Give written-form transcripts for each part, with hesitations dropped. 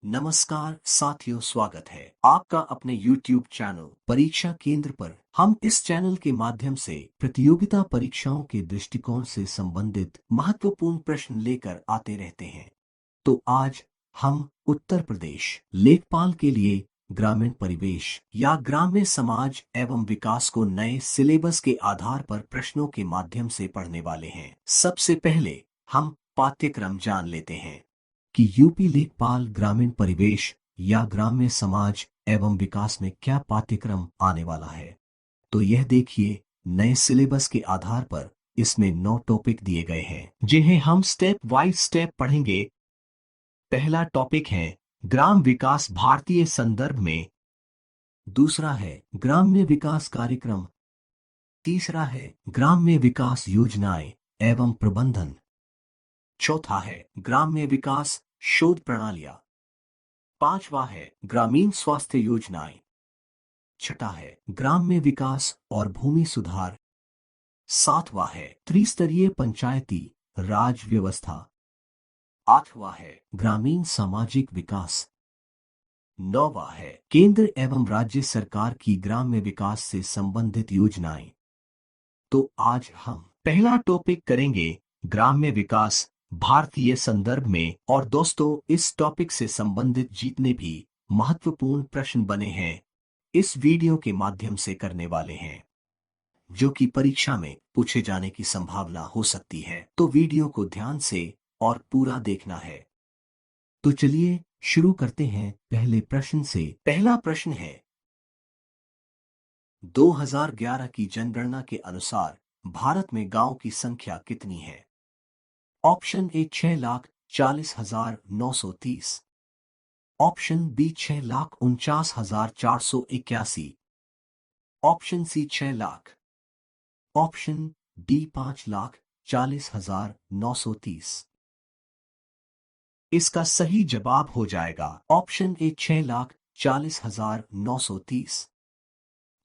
नमस्कार साथियों, स्वागत है आपका अपने YouTube चैनल परीक्षा केंद्र पर। हम इस चैनल के माध्यम से प्रतियोगिता परीक्षाओं के दृष्टिकोण से संबंधित महत्वपूर्ण प्रश्न लेकर आते रहते हैं। तो आज हम उत्तर प्रदेश लेखपाल के लिए ग्रामीण परिवेश या ग्राम्य समाज एवं विकास को नए सिलेबस के आधार पर प्रश्नों के माध्यम से पढ़ने वाले हैं। सबसे पहले हम पाठ्यक्रम जान लेते हैं कि यूपी लेखपाल ग्रामीण परिवेश या ग्राम्य समाज एवं विकास में क्या पाठ्यक्रम आने वाला है। तो यह देखिए, नए सिलेबस के आधार पर इसमें 9 टॉपिक दिए गए हैं जिन्हें हम स्टेप वाइज स्टेप पढ़ेंगे। पहला टॉपिक है ग्राम विकास भारतीय संदर्भ में। दूसरा है ग्राम्य विकास कार्यक्रम। तीसरा है ग्राम्य विकास योजनाएं एवं प्रबंधन। चौथा है ग्राम्य विकास शोध प्रणालियां। पांचवा है ग्रामीण स्वास्थ्य योजनाएं। छठा है ग्राम्य विकास और भूमि सुधार। सातवां है त्रिस्तरीय पंचायती राज व्यवस्था। आठवां है ग्रामीण सामाजिक विकास। नौवां है केंद्र एवं राज्य सरकार की ग्राम्य विकास से संबंधित योजनाएं। तो आज हम पहला टॉपिक करेंगे ग्राम्य विकास भारतीय संदर्भ में। और दोस्तों, इस टॉपिक से संबंधित जितने भी महत्वपूर्ण प्रश्न बने हैं इस वीडियो के माध्यम से करने वाले हैं, जो कि परीक्षा में पूछे जाने की संभावना हो सकती है। तो वीडियो को ध्यान से और पूरा देखना है। तो चलिए शुरू करते हैं पहले प्रश्न से। पहला प्रश्न है 2011 की जनगणना के अनुसार भारत में गांव की संख्या कितनी है। Option A 6,40,930। Option B 6,49,481। Option C 6 lakh. Option D 5,40,930। इसका सही जवाब हो जाएगा ऑप्शन ए 6,40,930।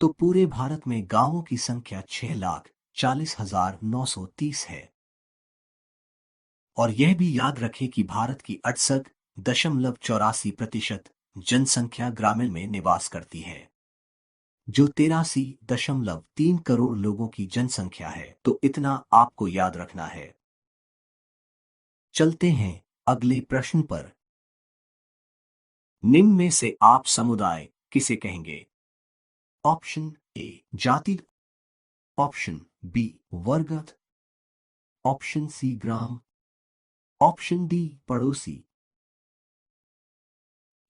तो पूरे भारत में गांवों की संख्या 6,40,930 है। और यह भी याद रखें कि भारत की 68.84% जनसंख्या ग्रामीण में निवास करती है, जो 83.3 करोड़ लोगों की जनसंख्या है। तो इतना आपको याद रखना है। चलते हैं अगले प्रश्न पर। निम्न में से आप समुदाय किसे कहेंगे। ऑप्शन ए जाति। ऑप्शन बी वर्ग। ऑप्शन सी ग्राम। ऑप्शन डी पड़ोसी।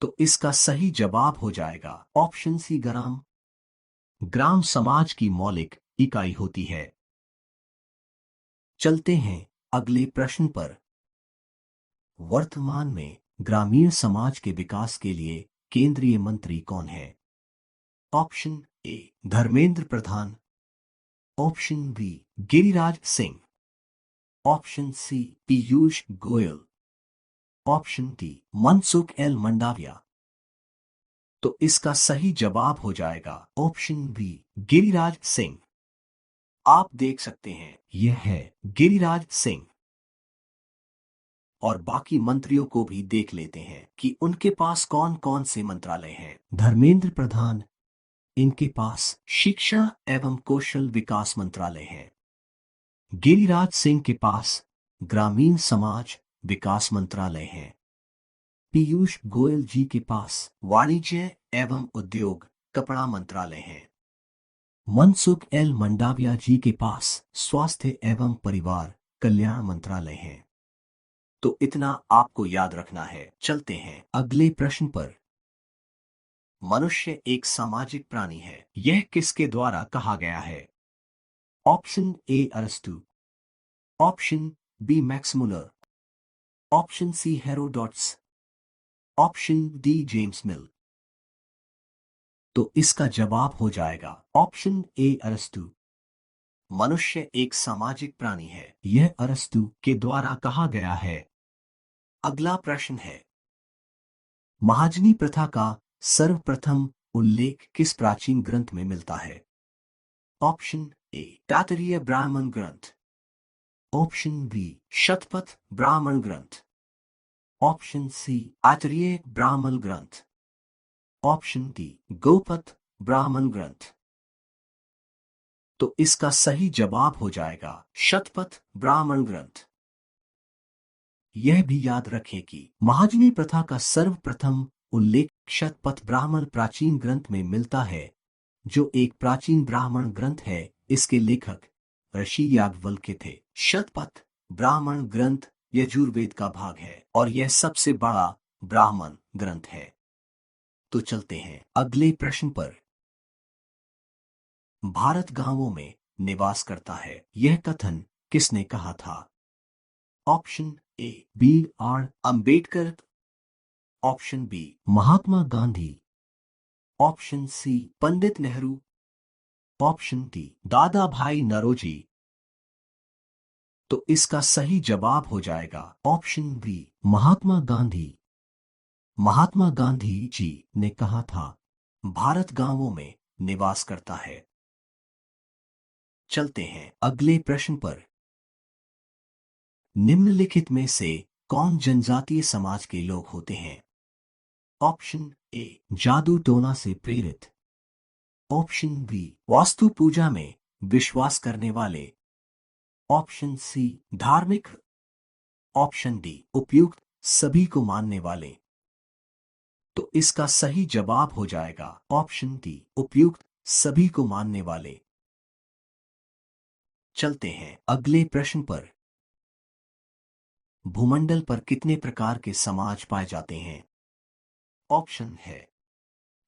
तो इसका सही जवाब हो जाएगा ऑप्शन सी ग्राम। ग्राम समाज की मौलिक इकाई होती है। चलते हैं अगले प्रश्न पर। वर्तमान में ग्रामीण समाज के विकास के लिए केंद्रीय मंत्री कौन है। Option A Dharmendra Pradhan. Option B Giriraj Singh. Option C Piyush Goyal. Option D Mansukh L Mandaviya. तो इसका सही जवाब हो जाएगा ऑप्शन बी गिरिराज सिंह। आप देख सकते हैं यह है गिरिराज सिंह। और बाकी मंत्रियों को भी देख लेते हैं कि उनके पास कौन कौन से मंत्रालय हैं। धर्मेंद्र प्रधान, इनके पास शिक्षा एवं कौशल विकास मंत्रालय है। गिरिराज सिंह के पास ग्रामीण समाज विकास मंत्रालय है। पीयूष गोयल जी के पास वाणिज्य एवं उद्योग कपड़ा मंत्रालय है। मनसुख एल मंडाविया जी के पास स्वास्थ्य एवं परिवार कल्याण मंत्रालय है। तो इतना आपको याद रखना है। चलते हैं अगले प्रश्न पर। मनुष्य एक सामाजिक प्राणी है, यह किसके द्वारा कहा गया है। ऑप्शन ए अरस्तु। Option B Max Muller. Option C Herodotus. Option D James Mill. तो इसका जवाब हो जाएगा ऑप्शन ए अरस्तु। मनुष्य एक सामाजिक प्राणी है, यह अरस्तु के द्वारा कहा गया है। अगला प्रश्न है महाजनी प्रथा का सर्वप्रथम उल्लेख किस प्राचीन ग्रंथ में मिलता है। ऑप्शन ए तातरीय ब्राह्मण ग्रंथ। ऑप्शन बी शतपथ ब्राह्मण ग्रंथ। ऑप्शन सी आत्रेय ब्राह्मण ग्रंथ। ऑप्शन डी गोपथ ब्राह्मण ग्रंथ। तो इसका सही जवाब हो जाएगा शतपथ ब्राह्मण ग्रंथ। यह भी याद रखें कि महाजनी प्रथा का सर्वप्रथम उल्लेख शतपथ ब्राह्मण प्राचीन ग्रंथ में मिलता है, जो एक प्राचीन ब्राह्मण ग्रंथ है। इसके लेखक ऋषि याज्ञवल्क्य थे। शतपथ ब्राह्मण ग्रंथ यजुर्वेद का भाग है और यह सबसे बड़ा ब्राह्मण ग्रंथ है। तो चलते हैं अगले प्रश्न पर। भारत गांवों में निवास करता है, यह कथन किसने कहा था? Option A B R Ambedkar. Option B Mahatma Gandhi. Option C Pandit Nehru. Option D Dada Bhai Naoroji. तो इसका सही जवाब हो जाएगा ऑप्शन बी महात्मा गांधी। महात्मा गांधी जी ने कहा था भारत गांवों में निवास करता है। चलते हैं अगले प्रश्न पर। निम्नलिखित में से कौन जनजातीय समाज के लोग होते हैं? ऑप्शन ए जादू टोना से प्रेरित। ऑप्शन बी वास्तु पूजा में विश्वास करने वाले। ऑप्शन सी धार्मिक। ऑप्शन डी उपयुक्त सभी को मानने वाले। तो इसका सही जवाब हो जाएगा ऑप्शन डी उपयुक्त सभी को मानने वाले। चलते हैं अगले प्रश्न पर। भूमंडल पर कितने प्रकार के समाज पाए जाते हैं? ऑप्शन है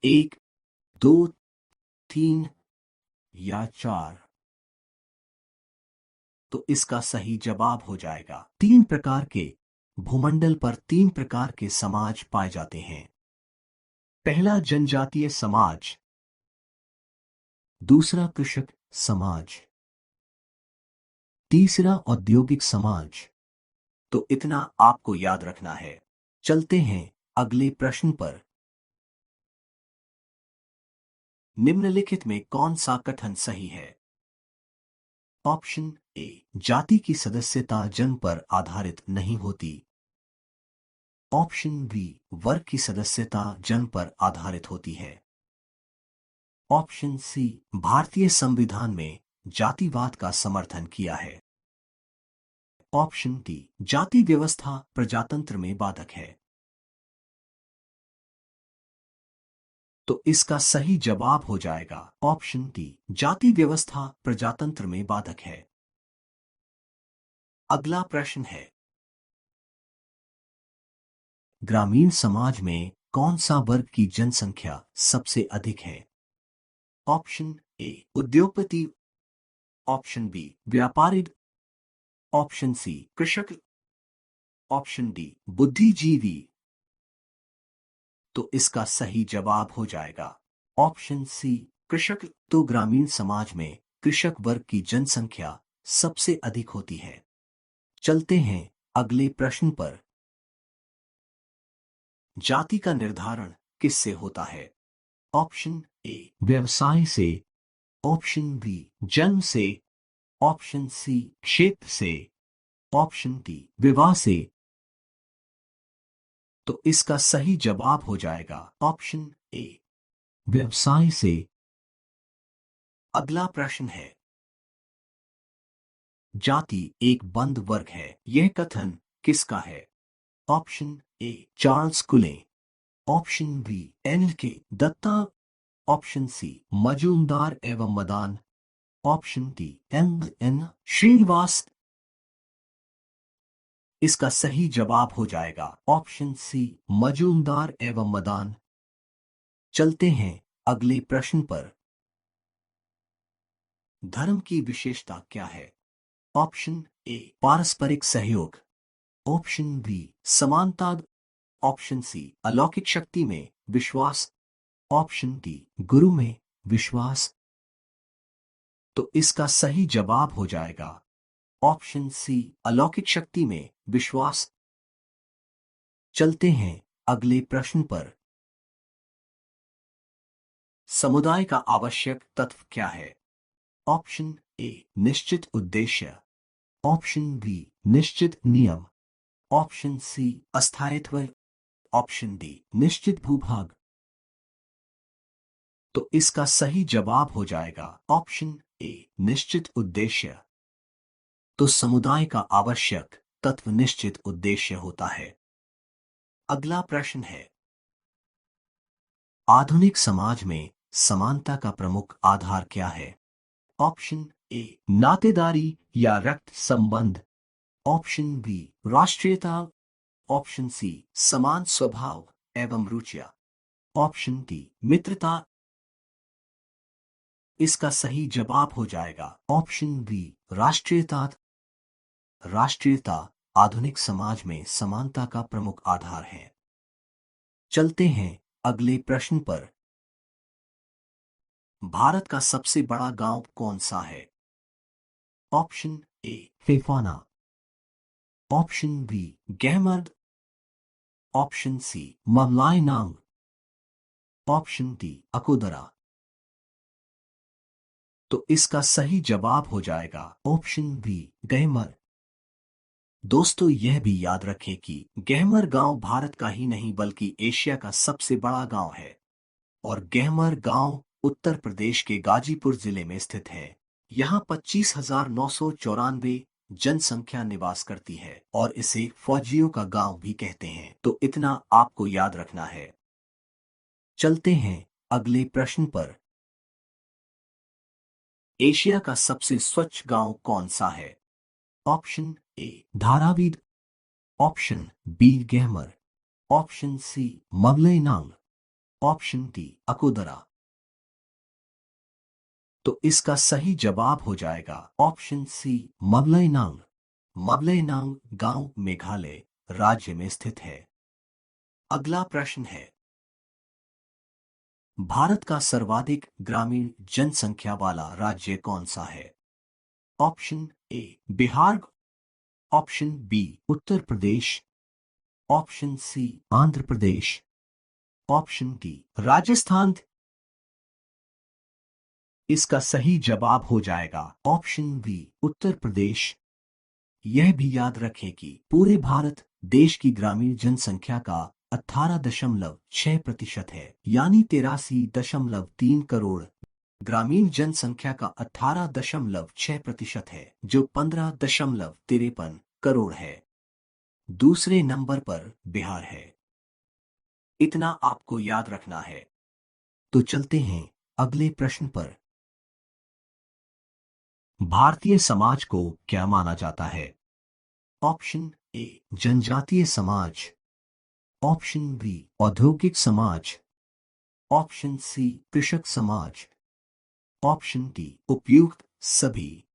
एक, दो, तीन या चार। तो इसका सही जवाब हो जाएगा तीन प्रकार के। भूमंडल पर तीन प्रकार के समाज पाए जाते हैं। पहला जनजातीय समाज, दूसरा कृषक समाज, तीसरा औद्योगिक समाज। तो इतना आपको याद रखना है। चलते हैं अगले प्रश्न पर। निम्नलिखित में कौन सा कथन सही है? ऑप्शन ए जाति की सदस्यता जन्म पर आधारित नहीं होती। ऑप्शन बी वर्ग की सदस्यता जन्म पर आधारित होती है। ऑप्शन सी भारतीय संविधान में जातिवाद का समर्थन किया है। ऑप्शन डी जाति व्यवस्था प्रजातंत्र में बाधक है। तो इसका सही जवाब हो जाएगा ऑप्शन डी जाति व्यवस्था प्रजातंत्र में बाधक है। अगला प्रश्न है ग्रामीण समाज में कौन सा वर्ग की जनसंख्या सबसे अधिक है? ऑप्शन ए उद्योगपति। ऑप्शन बी व्यापारी। ऑप्शन सी कृषक। ऑप्शन डी बुद्धिजीवी। तो इसका सही जवाब हो जाएगा ऑप्शन सी कृषक। तो ग्रामीण समाज में कृषक वर्ग की जनसंख्या सबसे अधिक होती है। चलते हैं अगले प्रश्न पर। जाति का निर्धारण किससे होता है? ऑप्शन ए व्यवसाय से। ऑप्शन बी जन्म से। ऑप्शन सी क्षेत्र से। ऑप्शन डी विवाह से। तो इसका सही जवाब हो जाएगा ऑप्शन ए व्यवसाय से। अगला प्रश्न है जाति एक बंद वर्ग है, यह कथन किसका है? Option A Charles Cooley. Option B N K Dutta. Option C Majumdar एवं Madan. Option D M N Srinivas. इसका सही जवाब हो जाएगा ऑप्शन सी मजूमदार एवं मदान। चलते हैं अगले प्रश्न पर। धर्म की विशेषता क्या है? ऑप्शन ए पारस्परिक सहयोग। ऑप्शन बी समानता। ऑप्शन सी अलौकिक शक्ति में विश्वास। ऑप्शन डी गुरु में विश्वास। तो इसका सही जवाब हो जाएगा ऑप्शन सी अलौकिक शक्ति में विश्वास। चलते हैं अगले प्रश्न पर। समुदाय का आवश्यक तत्व क्या है? ऑप्शन ए निश्चित उद्देश्य। ऑप्शन बी निश्चित नियम। ऑप्शन सी अस्थायित्व, ऑप्शन डी निश्चित भूभाग। तो इसका सही जवाब हो जाएगा ऑप्शन ए निश्चित उद्देश्य। तो समुदाय का आवश्यक तत्व निश्चित उद्देश्य होता है। अगला प्रश्न है, आधुनिक समाज में समानता का प्रमुख आधार क्या है? ऑप्शन ए नातेदारी या रक्त संबंध, ऑप्शन बी राष्ट्रीयता, ऑप्शन सी समान स्वभाव एवं रुचियां, ऑप्शन डी मित्रता। इसका सही जवाब हो जाएगा ऑप्शन बी राष्ट्रीयता। राष्ट्रीयता आधुनिक समाज में समानता का प्रमुख आधार है। चलते हैं अगले प्रश्न पर। भारत का सबसे बड़ा गांव कौन सा है? Option A Phephana, option B Gahmad, option C Mawlynnong, option D Akodara. तो इसका सही जवाब हो जाएगा ऑप्शन बी गहमर। दोस्तों यह भी याद रखें कि गहमर गांव भारत का ही नहीं बल्कि एशिया का सबसे बड़ा गांव है और गहमर गांव उत्तर प्रदेश के गाजीपुर जिले में स्थित है। यहाँ 25,994 जनसंख्या निवास करती है और इसे फौजियों का गांव भी कहते हैं। तो इतना आपको याद रखना है। चलते हैं अगले प्रश्न पर। एशिया का सबसे स्वच्छ गांव कौन सा है? Option A Dharavi, option B Gahmar, option C Mawlynnong, option D Akodara. तो इसका सही जवाब हो जाएगा ऑप्शन सी मवलैनांग। मवलैनांग गांव मेघालय राज्य में स्थित है। अगला प्रश्न है, भारत का सर्वाधिक ग्रामीण जनसंख्या वाला राज्य कौन सा है? Option A Bihar, option B Uttar Pradesh, option C Andhra Pradesh, option D Rajasthan. इसका सही जवाब हो जाएगा ऑप्शन बी उत्तर प्रदेश। यह भी याद रखें कि पूरे भारत देश की ग्रामीण जनसंख्या का 18.6% है, यानी 83.3 करोड़। ग्रामीण जनसंख्या का 18.6% है जो 15.53 करोड़ है। दूसरे नंबर पर बिहार है। इतना आपको याद रखना है। तो चलते हैं अगले प्रश्न पर। भारतीय समाज को क्या माना जाता है? ऑप्शन ए जनजातीय समाज, ऑप्शन बी औद्योगिक समाज, ऑप्शन सी कृषक समाज, ऑप्शन डी उपयुक्त सभी।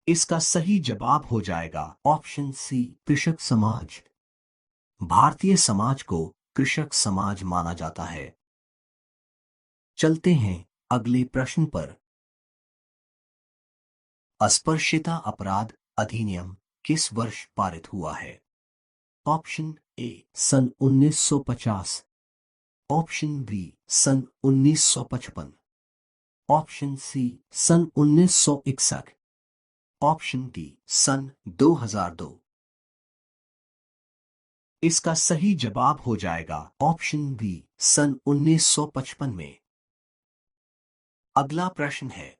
इसका सही जवाब हो जाएगा ऑप्शन सी कृषक समाज। भारतीय समाज को कृषक समाज माना जाता है। चलते हैं अगले प्रश्न पर। अस्पृश्यता अपराध अधिनियम किस वर्ष पारित हुआ है? ऑप्शन ए सन 1950, ऑप्शन बी सन 1955, ऑप्शन सी सन 1961, ऑप्शन डी सन 2002। इसका सही जवाब हो जाएगा ऑप्शन बी सन 1955 में। अगला प्रश्न है,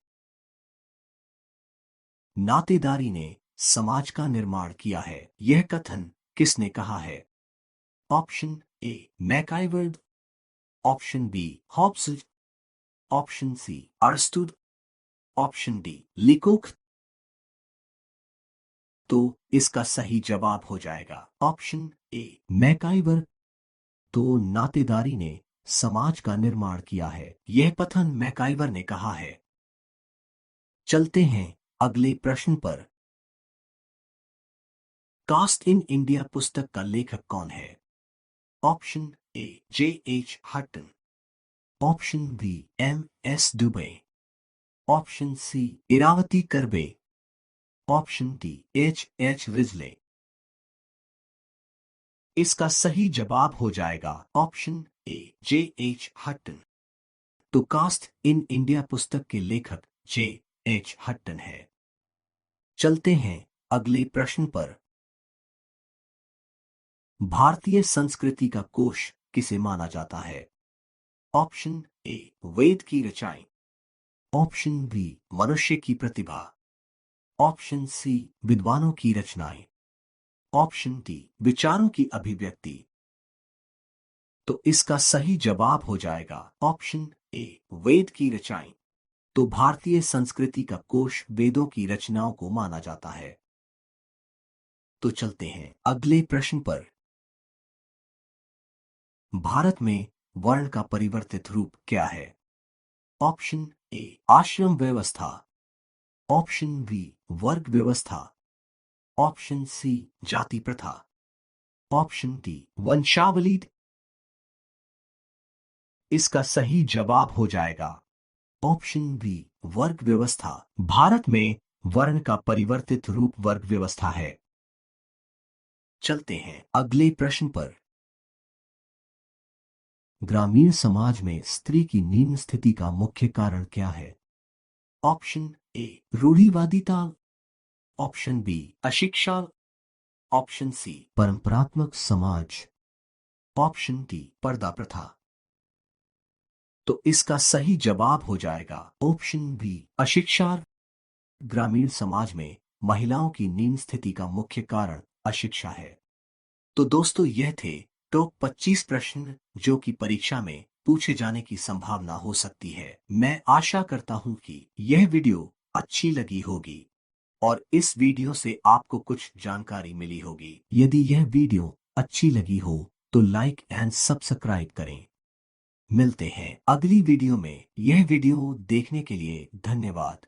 नातेदारी ने समाज का निर्माण किया है, यह कथन किसने कहा है? Option A MacIver, option B Hobbes, option C अरस्तू, ऑप्शन डी लिकोक। तो इसका सही जवाब हो जाएगा ऑप्शन ए मैकाइवर। तो नातेदारी ने समाज का निर्माण किया है, यह कथन मैकाइवर ने कहा है। चलते हैं अगले प्रश्न पर। कास्ट इन इंडिया पुस्तक का लेखक कौन है? Option A J.H. Hutton, option B M.S. Dubey, option C Irawati Karve, option D H.H. Risley. इसका सही जवाब हो जाएगा ऑप्शन ए J.H. हटन। तो कास्ट इन इंडिया पुस्तक के लेखक J.H. हटन है। चलते हैं अगले प्रश्न पर। भारतीय संस्कृति का कोश किसे माना जाता है? ऑप्शन ए वेद की रचनाएं, ऑप्शन बी मनुष्य की प्रतिभा, ऑप्शन सी विद्वानों की रचनाएं, ऑप्शन डी विचारों की अभिव्यक्ति। तो इसका सही जवाब हो जाएगा ऑप्शन ए वेद की रचनाएं। तो भारतीय संस्कृति का कोश वेदों की रचनाओं को माना जाता है। तो चलते हैं अगले प्रश्न पर। भारत में वर्ण का परिवर्तित रूप क्या है? ऑप्शन ए आश्रम व्यवस्था, ऑप्शन बी वर्ग व्यवस्था, ऑप्शन सी जाति प्रथा, ऑप्शन डी वंशावली। इसका सही जवाब हो जाएगा ऑप्शन बी वर्ग व्यवस्था। भारत में वर्ण का परिवर्तित रूप वर्ग व्यवस्था है। चलते हैं अगले प्रश्न पर। ग्रामीण समाज में स्त्री की निम्न स्थिति का मुख्य कारण क्या है? ऑप्शन ए रूढ़िवादिता, ऑप्शन बी अशिक्षा, ऑप्शन सी परंपरात्मक समाज, ऑप्शन डी पर्दा प्रथा। तो इसका सही जवाब हो जाएगा ऑप्शन बी अशिक्षा। ग्रामीण समाज में महिलाओं की निम्न स्थिति का मुख्य कारण अशिक्षा है। तो दोस्तों यह थे टॉप 25 प्रश्न जो कि परीक्षा में पूछे जाने की संभावना हो सकती है। मैं आशा करता हूं कि यह वीडियो अच्छी लगी होगी और इस वीडियो से आपको कुछ जानकारी मिली होगी। यदि यह वीडियो अच्छी लगी हो तो लाइक एंड सब्सक्राइब करें। मिलते हैं अगली वीडियो में। यह वीडियो देखने के लिए धन्यवाद।